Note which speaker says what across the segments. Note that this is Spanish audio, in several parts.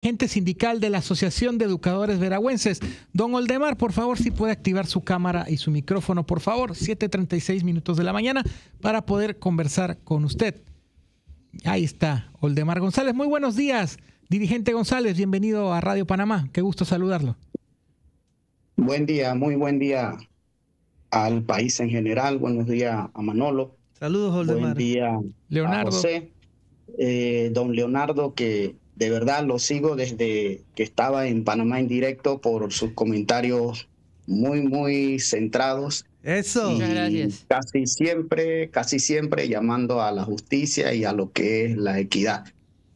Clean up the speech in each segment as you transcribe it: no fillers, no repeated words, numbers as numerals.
Speaker 1: Agente sindical de la Asociación de Educadores Veragüenses. Don Oldemar, por favor, si puede activar su cámara y su micrófono, por favor, 7:36 minutos de la mañana, para poder conversar con usted. Ahí está, Oldemar González. Muy buenos días, dirigente González. Bienvenido a Radio Panamá. Qué gusto saludarlo.
Speaker 2: Buen día, muy buen día al país en general. Buenos días a Manolo.
Speaker 3: Saludos, Oldemar.
Speaker 2: Buen día
Speaker 1: Leonardo.
Speaker 2: a José. Don Leonardo, que de verdad lo sigo desde que estaba en Panamá en directo por sus comentarios muy centrados.
Speaker 3: Eso.
Speaker 4: Muchas gracias.
Speaker 2: Casi siempre llamando a la justicia y a lo que es la equidad.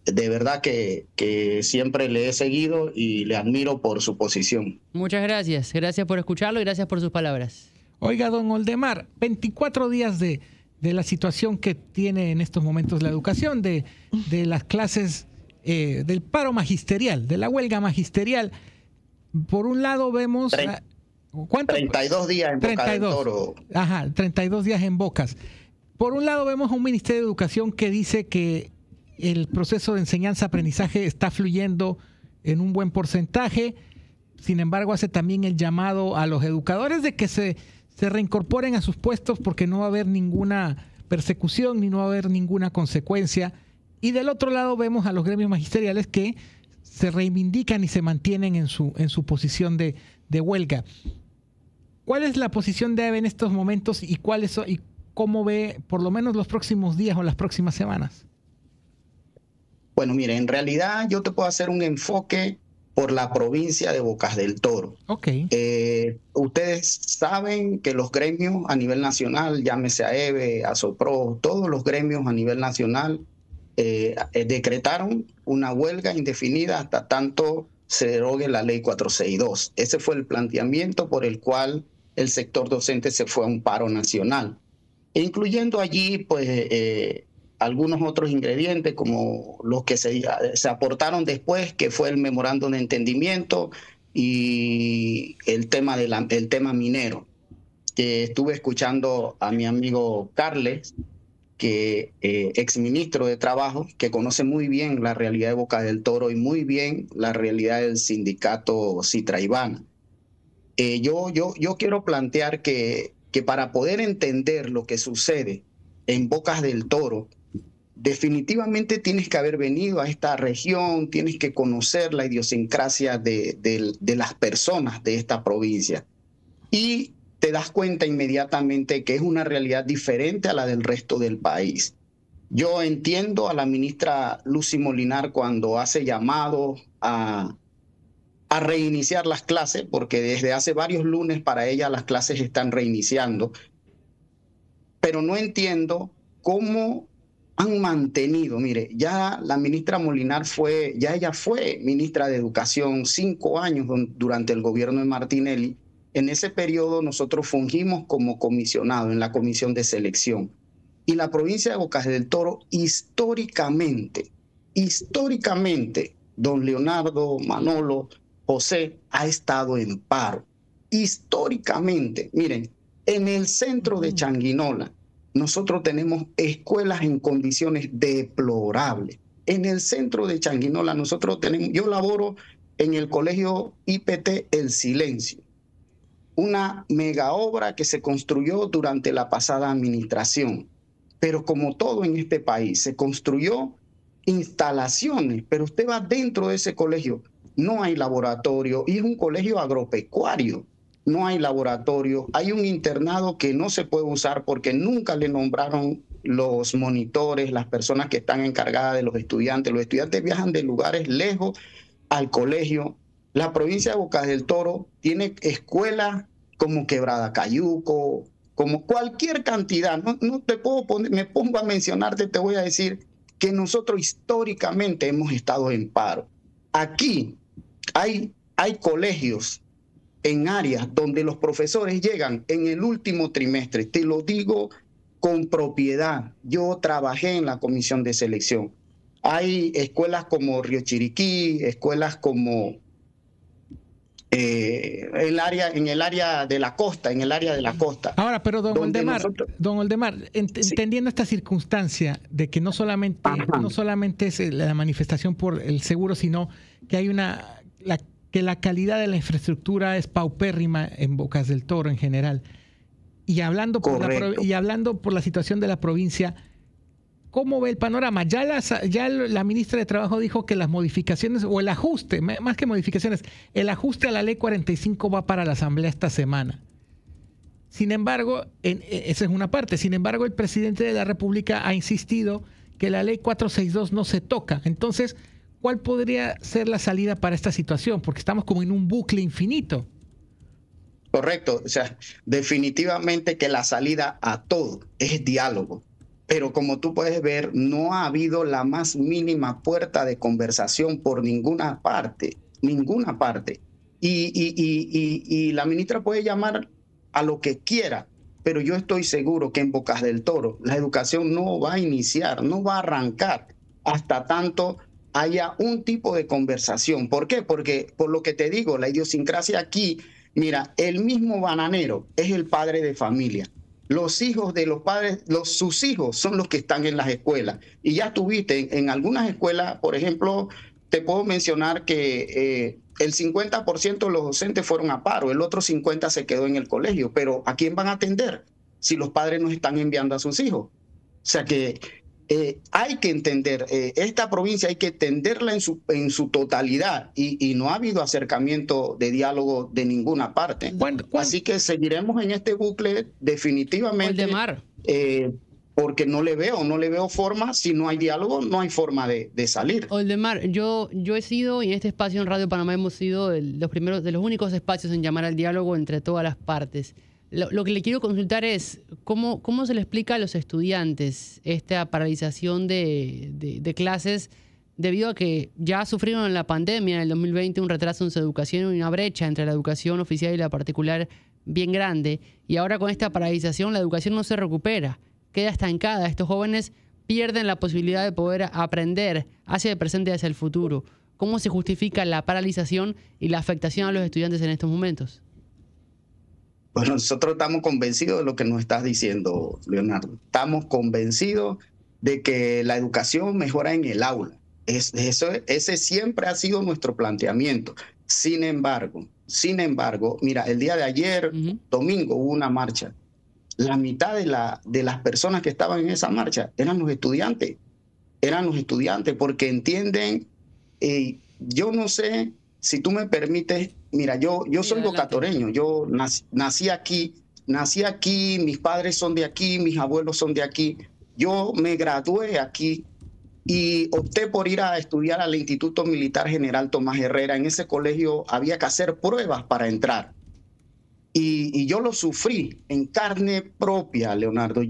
Speaker 2: De verdad que siempre le he seguido y le admiro por su posición.
Speaker 4: Muchas gracias. Gracias por escucharlo y gracias por sus palabras.
Speaker 1: Oiga, don Oldemar, 24 días de la situación que tiene en estos momentos la educación, de las clases, del paro magisterial, de la huelga magisterial. Por un lado vemos... ¿cuánto?
Speaker 2: 32 días en Boca del Toro.
Speaker 1: Ajá, 32 días en Bocas. Por un lado vemos a un Ministerio de Educación que dice que el proceso de enseñanza-aprendizaje está fluyendo en un buen porcentaje. Sin embargo, hace también el llamado a los educadores de que se reincorporen a sus puestos porque no va a haber ninguna persecución ni no va a haber ninguna consecuencia. Y del otro lado vemos a los gremios magisteriales que se reivindican y se mantienen en su posición de huelga. ¿Cuál es la posición de ABE en estos momentos y cómo ve por lo menos los próximos días o las próximas semanas?
Speaker 2: Bueno, mire, en realidad yo te puedo hacer un enfoque por la provincia de Bocas del Toro.
Speaker 1: Okay.
Speaker 2: Ustedes saben que los gremios a nivel nacional, llámese AEBE, ASOPRO, todos los gremios a nivel nacional decretaron una huelga indefinida hasta tanto se derogue la ley 462. Ese fue el planteamiento por el cual el sector docente se fue a un paro nacional, incluyendo allí pues algunos otros ingredientes como los que se aportaron después, que fue el memorándum de entendimiento y el tema minero. Estuve escuchando a mi amigo Carles, que exministro de Trabajo, que conoce muy bien la realidad de Boca del Toro y muy bien la realidad del sindicato Citraibana. Yo quiero plantear que para poder entender lo que sucede en Bocas del Toro, definitivamente tienes que haber venido a esta región, tienes que conocer la idiosincrasia de las personas de esta provincia. Y te das cuenta inmediatamente que es una realidad diferente a la del resto del país. Yo entiendo a la ministra Lucy Molinar cuando hace llamado a reiniciar las clases, porque desde hace varios lunes para ella las clases están reiniciando, pero no entiendo cómo han mantenido. Mire, ya la ministra Molinar ella fue ministra de Educación 5 años durante el gobierno de Martinelli. En ese periodo nosotros fungimos como comisionado en la comisión de selección. Y la provincia de Bocas del Toro históricamente, don Leonardo, Manolo, José, ha estado en paro. Históricamente, miren, en el centro de Changuinola, nosotros tenemos escuelas en condiciones deplorables. En el centro de Changuinola yo laboro en el colegio IPT El Silencio, una mega obra que se construyó durante la pasada administración. Pero como todo en este país, se construyó instalaciones, pero usted va dentro de ese colegio, no hay laboratorio, y es un colegio agropecuario. No hay laboratorio, hay un internado que no se puede usar porque nunca le nombraron los monitores, las personas que están encargadas de los estudiantes. Los estudiantes viajan de lugares lejos al colegio. La provincia de Bocas del Toro tiene escuelas como Quebrada Cayuco, como cualquier cantidad. No te puedo poner, me pongo a mencionarte, te voy a decir que nosotros históricamente hemos estado en paro. Aquí hay colegios en áreas donde los profesores llegan en el último trimestre. Te lo digo con propiedad. Yo trabajé en la comisión de selección. Hay escuelas como Río Chiriquí, escuelas como en el área de la costa.
Speaker 1: Ahora, pero don Oldemar, entendiendo esta circunstancia de que no solamente es la manifestación por el seguro, sino que hay que la calidad de la infraestructura es paupérrima en Bocas del Toro en general. Y hablando por la situación de la provincia, ¿cómo ve el panorama? Ya la ministra de Trabajo dijo que las modificaciones, o el ajuste, más que modificaciones, el ajuste a la ley 45 va para la Asamblea esta semana. Sin embargo, esa es una parte. Sin embargo, el presidente de la República ha insistido que la ley 462 no se toca. Entonces, ¿cuál podría ser la salida para esta situación? Porque estamos como en un bucle infinito.
Speaker 2: Correcto. O sea, definitivamente que la salida a todo es diálogo. Pero como tú puedes ver, no ha habido la más mínima puerta de conversación por ninguna parte. Ninguna parte. Y la ministra puede llamar a lo que quiera, pero yo estoy seguro que en Bocas del Toro la educación no va a iniciar, no va a arrancar hasta tanto haya un tipo de conversación. ¿Por qué? Porque, por lo que te digo, la idiosincrasia aquí, mira, el mismo bananero es el padre de familia. Los hijos de los padres, sus hijos son los que están en las escuelas. Y ya tuviste en algunas escuelas, por ejemplo, te puedo mencionar que el 50% de los docentes fueron a paro, el otro 50% se quedó en el colegio. Pero ¿a quién van a atender si los padres no están enviando a sus hijos? O sea que hay que entender, esta provincia hay que entenderla en su totalidad y no ha habido acercamiento de diálogo de ninguna parte. Así que seguiremos en este bucle definitivamente.
Speaker 4: Oldemar.
Speaker 2: Porque no le veo forma. Si no hay diálogo, no hay forma de salir.
Speaker 4: Oldemar, yo he sido, y en este espacio en Radio Panamá hemos sido de los únicos espacios en llamar al diálogo entre todas las partes. Lo que le quiero consultar es, ¿cómo se le explica a los estudiantes esta paralización de clases debido a que ya sufrieron en la pandemia en el 2020 un retraso en su educación y una brecha entre la educación oficial y la particular bien grande? Y ahora con esta paralización la educación no se recupera, queda estancada. Estos jóvenes pierden la posibilidad de poder aprender hacia el presente y hacia el futuro. ¿Cómo se justifica la paralización y la afectación a los estudiantes en estos momentos?
Speaker 2: Bueno, nosotros estamos convencidos de lo que nos estás diciendo, Leonardo. Estamos convencidos de que la educación mejora en el aula. Ese siempre ha sido nuestro planteamiento. Sin embargo, mira, el día de ayer, domingo, hubo una marcha. La mitad de las personas que estaban en esa marcha eran los estudiantes. Porque entienden, yo no sé si tú me permites. Mira, yo soy bocatoreño, yo nací aquí, mis padres son de aquí, mis abuelos son de aquí. Yo me gradué aquí y opté por ir a estudiar al Instituto Militar General Tomás Herrera. En ese colegio había que hacer pruebas para entrar. Y yo lo sufrí en carne propia, Leonardo.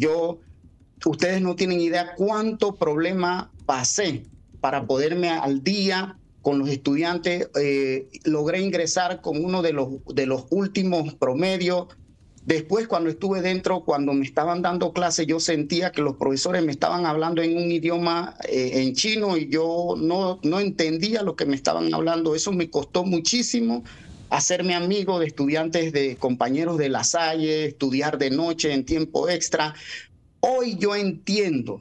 Speaker 2: Ustedes no tienen idea cuánto problema pasé para poderme al día con los estudiantes. Logré ingresar con uno de los últimos promedios. Después, cuando estuve dentro, cuando me estaban dando clases, yo sentía que los profesores me estaban hablando en un idioma en chino y yo no entendía lo que me estaban hablando. Eso me costó muchísimo hacerme amigo de estudiantes, de compañeros de La Salle, estudiar de noche en tiempo extra. Hoy entiendo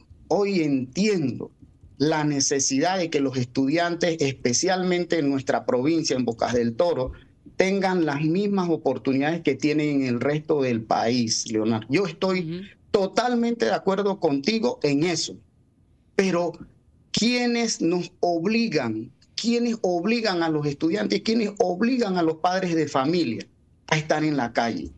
Speaker 2: la necesidad de que los estudiantes, especialmente en nuestra provincia, en Bocas del Toro, tengan las mismas oportunidades que tienen en el resto del país, Leonardo. Yo estoy totalmente de acuerdo contigo en eso. Pero ¿quiénes nos obligan? ¿Quiénes obligan a los estudiantes? ¿Quiénes obligan a los padres de familia a estar en la calle?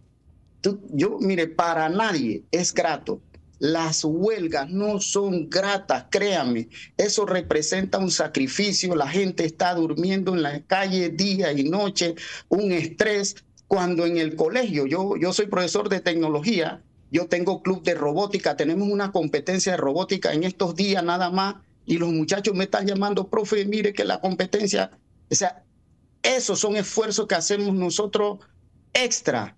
Speaker 2: Mire, para nadie es grato. Las huelgas no son gratas, créanme. Eso representa un sacrificio. La gente está durmiendo en la calle día y noche, un estrés. Cuando en el colegio, yo soy profesor de tecnología, yo tengo club de robótica, tenemos una competencia de robótica en estos días nada más, y los muchachos me están llamando, profe, mire que la competencia, o sea, esos son esfuerzos que hacemos nosotros extra,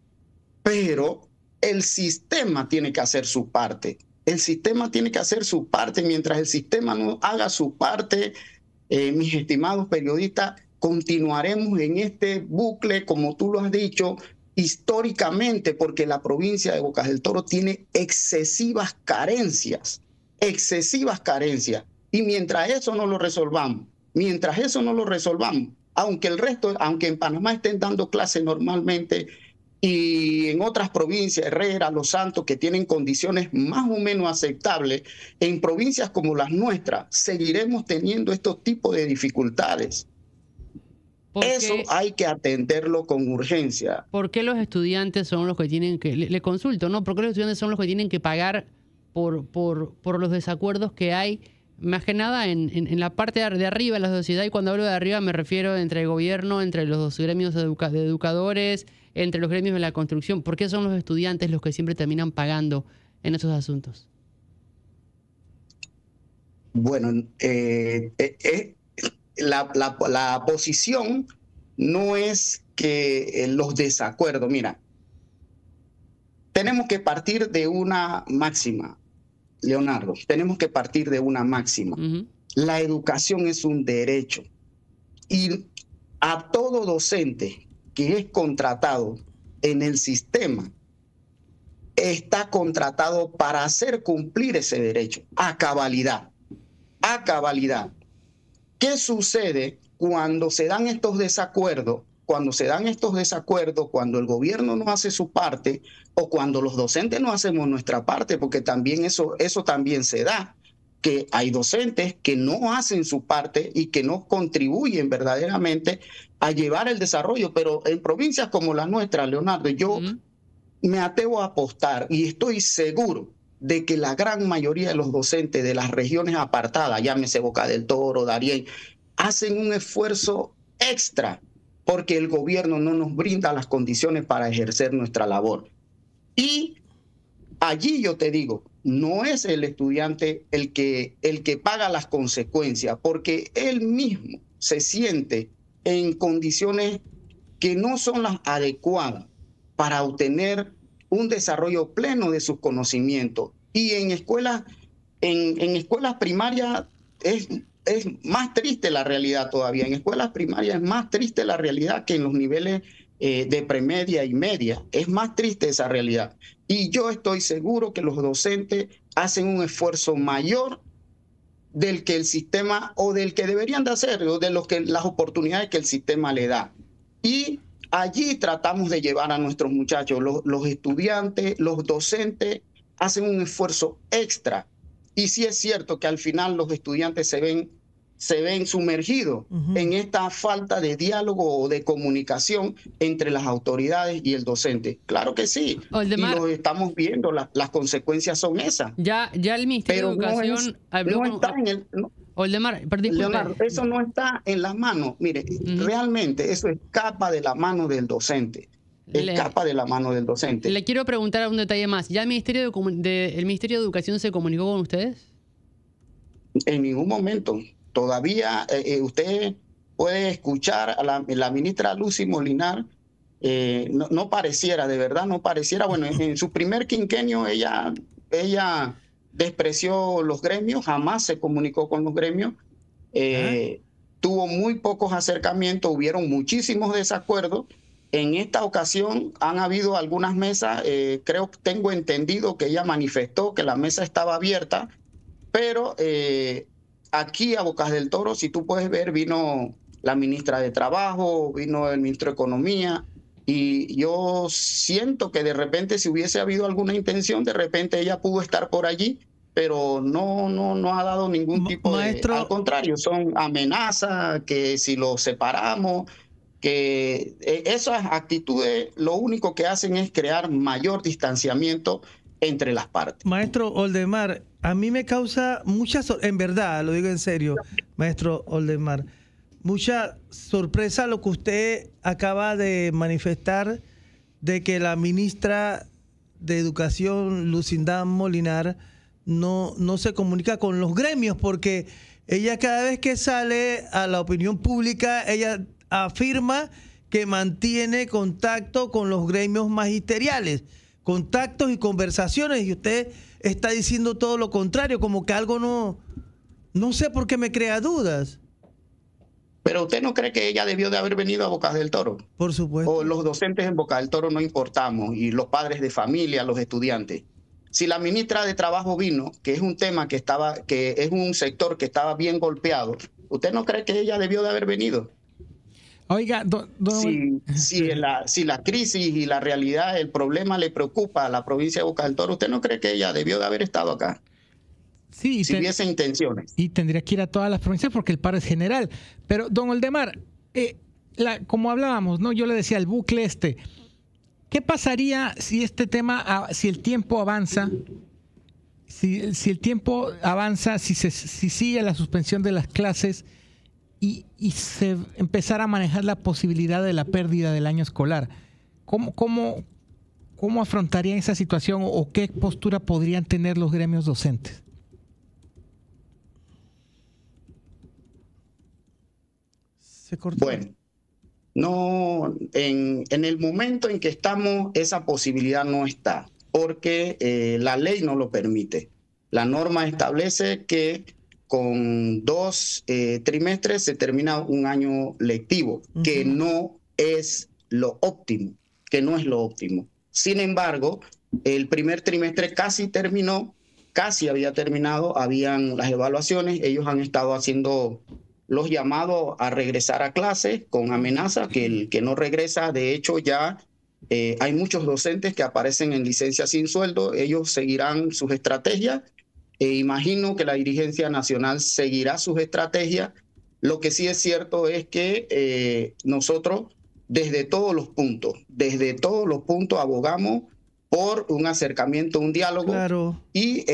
Speaker 2: pero el sistema tiene que hacer su parte. El sistema tiene que hacer su parte. Mientras el sistema no haga su parte, mis estimados periodistas, continuaremos en este bucle, como tú lo has dicho, históricamente, porque la provincia de Bocas del Toro tiene excesivas carencias. Y mientras eso no lo resolvamos, aunque en Panamá estén dando clases normalmente y en otras provincias, Herrera, Los Santos, que tienen condiciones más o menos aceptables, en provincias como las nuestras seguiremos teniendo estos tipos de dificultades. Eso hay que atenderlo con urgencia.
Speaker 4: ¿Por qué los estudiantes son los que tienen que, le consulto, ¿no? ¿Por qué los estudiantes son los que tienen que pagar por los desacuerdos que hay? Más que nada en la parte de arriba de la sociedad, y cuando hablo de arriba me refiero entre el gobierno, entre los gremios de educadores, entre los gremios de la construcción. ¿Por qué son los estudiantes los que siempre terminan pagando en esos asuntos?
Speaker 2: Bueno, la posición no es que los desacuerdos, mira, tenemos que partir de una máxima, Leonardo, tenemos que partir de una máxima. La educación es un derecho y a todo docente que es contratado en el sistema está contratado para hacer cumplir ese derecho a cabalidad, a cabalidad. ¿Qué sucede cuando se dan estos desacuerdos? Cuando el gobierno no hace su parte o cuando los docentes no hacemos nuestra parte, porque también eso también se da, que hay docentes que no hacen su parte y que no contribuyen verdaderamente a llevar el desarrollo. Pero en provincias como la nuestra, Leonardo, yo me atrevo a apostar y estoy seguro de que la gran mayoría de los docentes de las regiones apartadas, llámese Boca del Toro, Darién, hacen un esfuerzo extra porque el gobierno no nos brinda las condiciones para ejercer nuestra labor. Y allí yo te digo, no es el estudiante el que paga las consecuencias, porque él mismo se siente en condiciones que no son las adecuadas para obtener un desarrollo pleno de sus conocimientos. Y en escuelas primarias es más triste la realidad todavía. En escuelas primarias es más triste la realidad que en los niveles de premedia y media. Es más triste esa realidad. Y yo estoy seguro que los docentes hacen un esfuerzo mayor del que el sistema, o del que deberían de hacer, o de las oportunidades que el sistema le da. Y allí tratamos de llevar a nuestros muchachos. Los estudiantes, los docentes hacen un esfuerzo extra. Y sí es cierto que al final los estudiantes se ven sumergidos en esta falta de diálogo o de comunicación entre las autoridades y el docente. Claro que sí. Oldemar, y lo estamos viendo, las consecuencias son esas.
Speaker 4: Ya el Ministerio de Educación habló Oldemar,
Speaker 2: Leonardo, eso no está en las manos. Mire, realmente eso escapa de la mano del docente. Escapa de la mano del docente.
Speaker 4: Le quiero preguntar un detalle más. ¿Ya el Ministerio de Educación se comunicó con ustedes?
Speaker 2: En ningún momento. Todavía usted puede escuchar a la ministra Lucy Molinar. No pareciera, de verdad, no pareciera. Bueno, en su primer quinquenio ella despreció los gremios, jamás se comunicó con los gremios. Tuvo muy pocos acercamientos, hubieron muchísimos desacuerdos. En esta ocasión han habido algunas mesas, tengo entendido que ella manifestó que la mesa estaba abierta, pero aquí a Bocas del Toro, si tú puedes ver, vino la ministra de Trabajo, vino el ministro de Economía, y yo siento que de repente si hubiese habido alguna intención, de repente ella pudo estar por allí, pero no ha dado ningún tipo
Speaker 1: Maestro,
Speaker 2: al contrario, son amenazas, que si lo separamos, que esas actitudes lo único que hacen es crear mayor distanciamiento entre las partes.
Speaker 3: Maestro Oldemar, a mí me causa en verdad, lo digo en serio, maestro Oldemar, mucha sorpresa lo que usted acaba de manifestar de que la ministra de Educación, Lucinda Molinar, no se comunica con los gremios, porque ella cada vez que sale a la opinión pública, ella afirma que mantiene contacto con los gremios magisteriales, contactos y conversaciones, y usted está diciendo todo lo contrario, como que algo no sé por qué me crea dudas.
Speaker 2: Pero ¿usted no cree que ella debió de haber venido a Bocas del Toro?
Speaker 3: Por supuesto.
Speaker 2: O los docentes en Bocas del Toro no importamos, y los padres de familia, los estudiantes. Si la ministra de Trabajo vino, que es un tema que es un sector que estaba bien golpeado, ¿usted no cree que ella debió de haber venido?
Speaker 1: Oiga,
Speaker 2: si la crisis y la realidad, el problema le preocupa a la provincia de Bocas del Toro, ¿usted no cree que ella debió de haber estado acá?
Speaker 1: Sí,
Speaker 2: si hubiese intenciones.
Speaker 1: Y tendría que ir a todas las provincias porque el paro es general. Pero, don Oldemar, como hablábamos, ¿no? Yo le decía el bucle ¿qué pasaría si este tema, si el tiempo avanza, si el tiempo avanza, si sigue la suspensión de las clases y se empezara a manejar la posibilidad de la pérdida del año escolar? ¿Cómo afrontarían esa situación o qué postura podrían tener los gremios docentes?
Speaker 2: Bueno, no, en el momento en que estamos, esa posibilidad no está, porque la ley no lo permite. La norma establece que con 2 trimestres se termina un año lectivo, que no es lo óptimo, Sin embargo, el primer trimestre casi había terminado, habían las evaluaciones, ellos han estado haciendo los llamados a regresar a clase con amenaza, que el que no regresa, de hecho ya hay muchos docentes que aparecen en licencia sin sueldo, ellos seguirán sus estrategias, imagino que la dirigencia nacional seguirá sus estrategias. Lo que sí es cierto es que nosotros desde todos los puntos abogamos por un acercamiento, un diálogo, claro. Y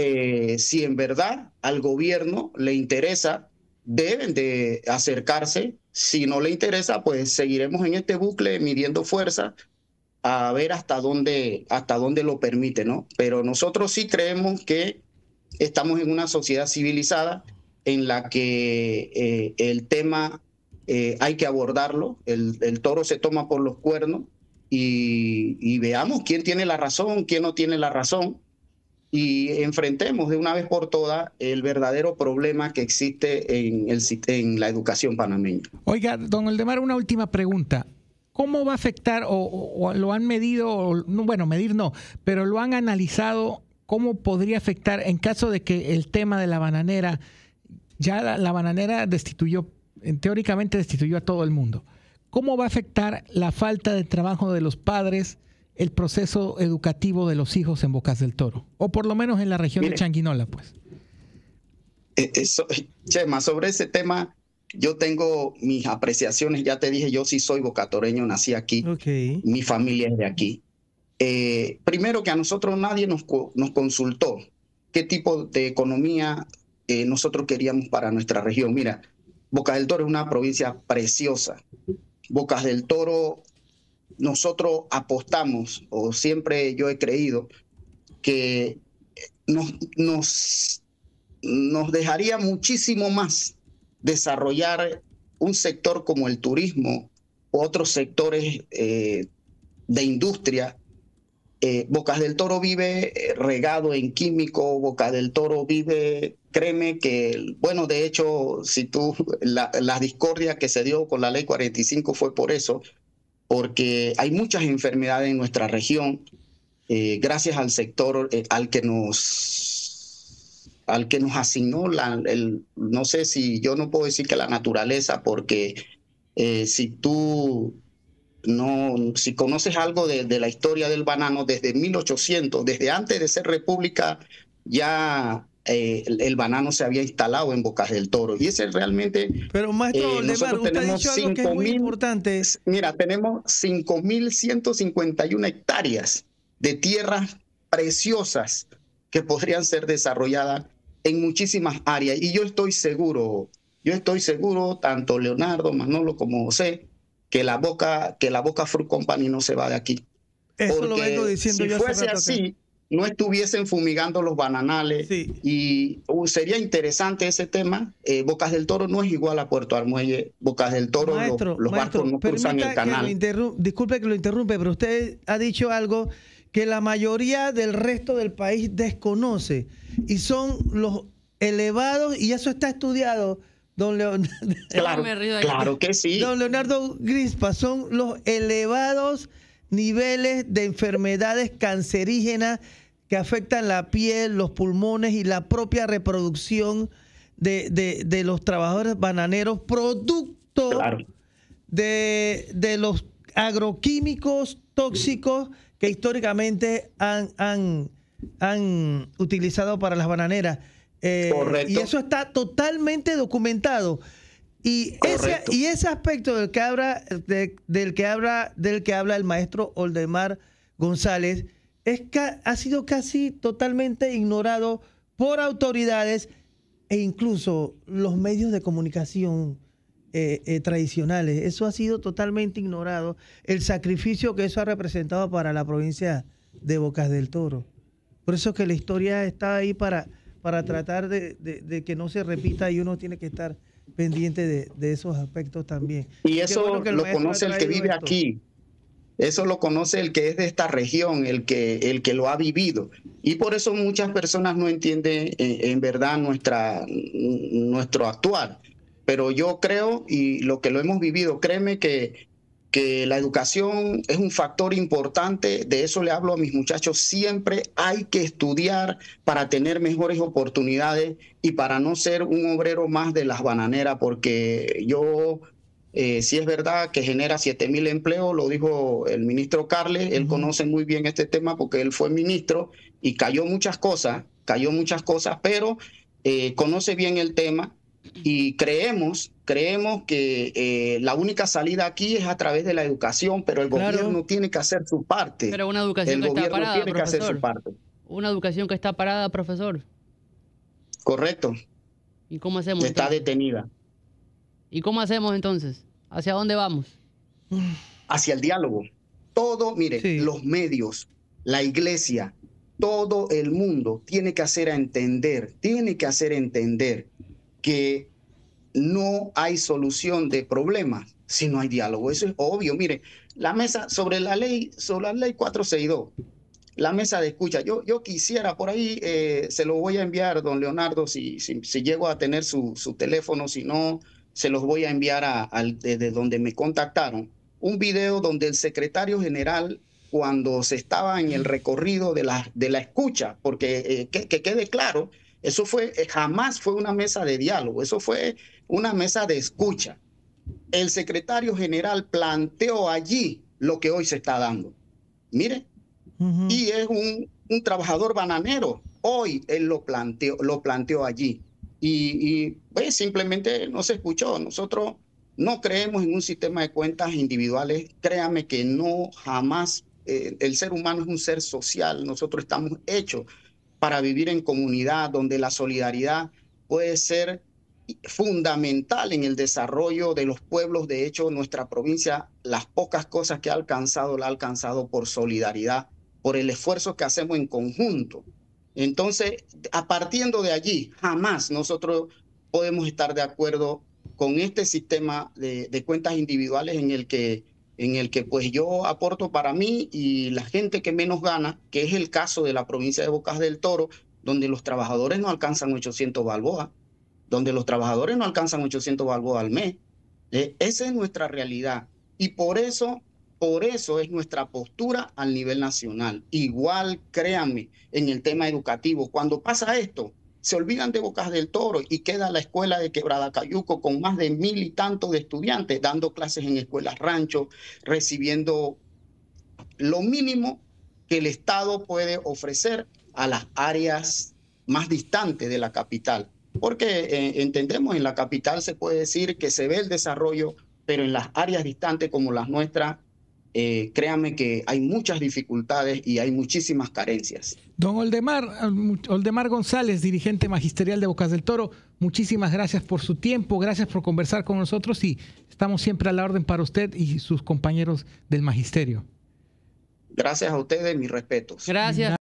Speaker 2: si en verdad al gobierno le interesa, deben de acercarse. Si no le interesa, pues seguiremos en este bucle midiendo fuerza a ver hasta dónde lo permite, ¿no? Pero nosotros sí creemos que estamos en una sociedad civilizada en la que el tema hay que abordarlo, el toro se toma por los cuernos y veamos quién tiene la razón, quién no tiene la razón, y enfrentemos de una vez por todas el verdadero problema que existe en la educación panameña.
Speaker 1: Oiga, don Oldemar, una última pregunta. ¿Cómo va a afectar, o lo han medido, medir no, pero lo han analizado, cómo podría afectar en caso de que el tema de la bananera, ya la bananera teóricamente destituyó a todo el mundo? ¿Cómo va a afectar la falta de trabajo de los padres, el proceso educativo de los hijos en Bocas del Toro? O por lo menos en la región de Changuinola, pues.
Speaker 2: Chema, sobre ese tema yo tengo mis apreciaciones. Ya te dije, yo sí soy bocatoreño, nací aquí. Okay. Mi familia es de aquí. Primero que a nosotros nadie nos consultó qué tipo de economía nosotros queríamos para nuestra región. Mira, Bocas del Toro es una provincia preciosa. Bocas del Toro, nosotros apostamos, o siempre yo he creído, que nos dejaría muchísimo más desarrollar un sector como el turismo u otros sectores de industria. Bocas del Toro vive regado en químico, Bocas del Toro vive, créeme que, bueno, de hecho, la discordia que se dio con la ley 45 fue por eso, porque hay muchas enfermedades en nuestra región, gracias al sector al que nos asignó no sé si yo no puedo decir que la naturaleza, porque si conoces algo de la historia del banano, desde 1800, desde antes de ser república, ya el banano se había instalado en Bocas del Toro. Y ese realmente... Pero maestro Oldemar, usted ha dicho algo que es muy importante. Mira, tenemos 5.151 hectáreas de tierras preciosas que podrían ser desarrolladas en muchísimas áreas. Y yo estoy seguro, tanto Leonardo, Manolo como José, que la Boca Fruit Company no se va de aquí. Eso porque lo vengo diciendo yo. Si fuese así, no estuviesen fumigando los bananales. Sí. Y sería interesante ese tema. Bocas del Toro no es igual a Puerto Armuelle. Bocas del Toro, los barcos no cruzan el canal.
Speaker 3: Disculpe que lo interrumpe, pero usted ha dicho algo que la mayoría del resto del país desconoce, y son los elevados, y eso está estudiado, don Leonardo.
Speaker 2: Claro que sí.
Speaker 3: Don Leonardo Grispa, son los elevados niveles de enfermedades cancerígenas que afectan la piel, los pulmones y la propia reproducción de los trabajadores bananeros, producto de los agroquímicos tóxicos que históricamente han utilizado para las bananeras.
Speaker 2: Correcto.
Speaker 3: Y eso está totalmente documentado. Y ese aspecto del que habla el maestro Oldemar González ha sido casi totalmente ignorado por autoridades e incluso los medios de comunicación tradicionales. Eso ha sido totalmente ignorado, el sacrificio que eso ha representado para la provincia de Bocas del Toro. Por eso que la historia está ahí para tratar de que no se repita, y uno tiene que estar pendiente de esos aspectos también.
Speaker 2: Y eso lo conoce el que vive aquí. Eso lo conoce el que es de esta región, el que lo ha vivido. Y por eso muchas personas no entienden en verdad nuestro actuar. Pero yo creo, y lo que lo hemos vivido, créeme que la educación es un factor importante. De eso le hablo a mis muchachos. Siempre hay que estudiar para tener mejores oportunidades y para no ser un obrero más de las bananeras, porque yo... sí es verdad que genera 7,000 empleos, lo dijo el ministro Carles, él conoce muy bien este tema porque él fue ministro y cayó muchas cosas, pero conoce bien el tema, y creemos que la única salida aquí es a través de la educación, pero el gobierno tiene que hacer su parte.
Speaker 4: Pero una educación que está parada,
Speaker 2: tiene que hacer su parte.
Speaker 4: Una educación que está parada, profesor.
Speaker 2: Correcto.
Speaker 4: ¿Y cómo hacemos?
Speaker 2: Está
Speaker 4: entonces?
Speaker 2: detenida.
Speaker 4: ¿Y cómo hacemos entonces? ¿Hacia dónde vamos?
Speaker 2: Hacia el diálogo. Todo, mire,
Speaker 3: Sí.
Speaker 2: los medios, la iglesia, todo el mundo tiene que hacer entender que no hay solución de problemas si no hay diálogo. Eso es obvio. Mire, la mesa sobre la ley 462, la mesa de escucha. Yo quisiera por ahí, se lo voy a enviar, don Leonardo, si llego a tener su teléfono, si no, se los voy a enviar desde donde me contactaron. Un video donde el secretario general, cuando se estaba en el recorrido de la escucha, porque que quede claro, eso jamás fue una mesa de diálogo, eso fue una mesa de escucha. El secretario general planteó allí lo que hoy se está dando. Mire, y es un trabajador bananero. Hoy él lo planteó allí. Y pues simplemente no se escuchó. Nosotros no creemos en un sistema de cuentas individuales. Créame que no, jamás. El ser humano es un ser social. Nosotros estamos hechos para vivir en comunidad, donde la solidaridad puede ser fundamental en el desarrollo de los pueblos. De hecho, nuestra provincia, las pocas cosas que la ha alcanzado por solidaridad, por el esfuerzo que hacemos en conjunto. Entonces, partiendo de allí, jamás nosotros podemos estar de acuerdo con este sistema de cuentas individuales en el que pues yo aporto para mí y la gente que menos gana, que es el caso de la provincia de Bocas del Toro, donde los trabajadores no alcanzan 800 balboas, al mes. Esa es nuestra realidad, y por eso es nuestra postura al nivel nacional. Igual, créanme, en el tema educativo, cuando pasa esto, se olvidan de Bocas del Toro y queda la escuela de Quebrada Cayuco con más de 1,000 y tantos de estudiantes dando clases en escuelas rancho, recibiendo lo mínimo que el Estado puede ofrecer a las áreas más distantes de la capital. Porque entendemos, en la capital se puede decir que se ve el desarrollo, pero en las áreas distantes como las nuestras, créanme que hay muchas dificultades y hay muchísimas carencias.
Speaker 1: Don Oldemar González, dirigente magisterial de Bocas del Toro, muchísimas gracias por su tiempo, gracias por conversar con nosotros, y estamos siempre a la orden para usted y sus compañeros del magisterio.
Speaker 2: Gracias a ustedes, mis respetos.
Speaker 4: Gracias.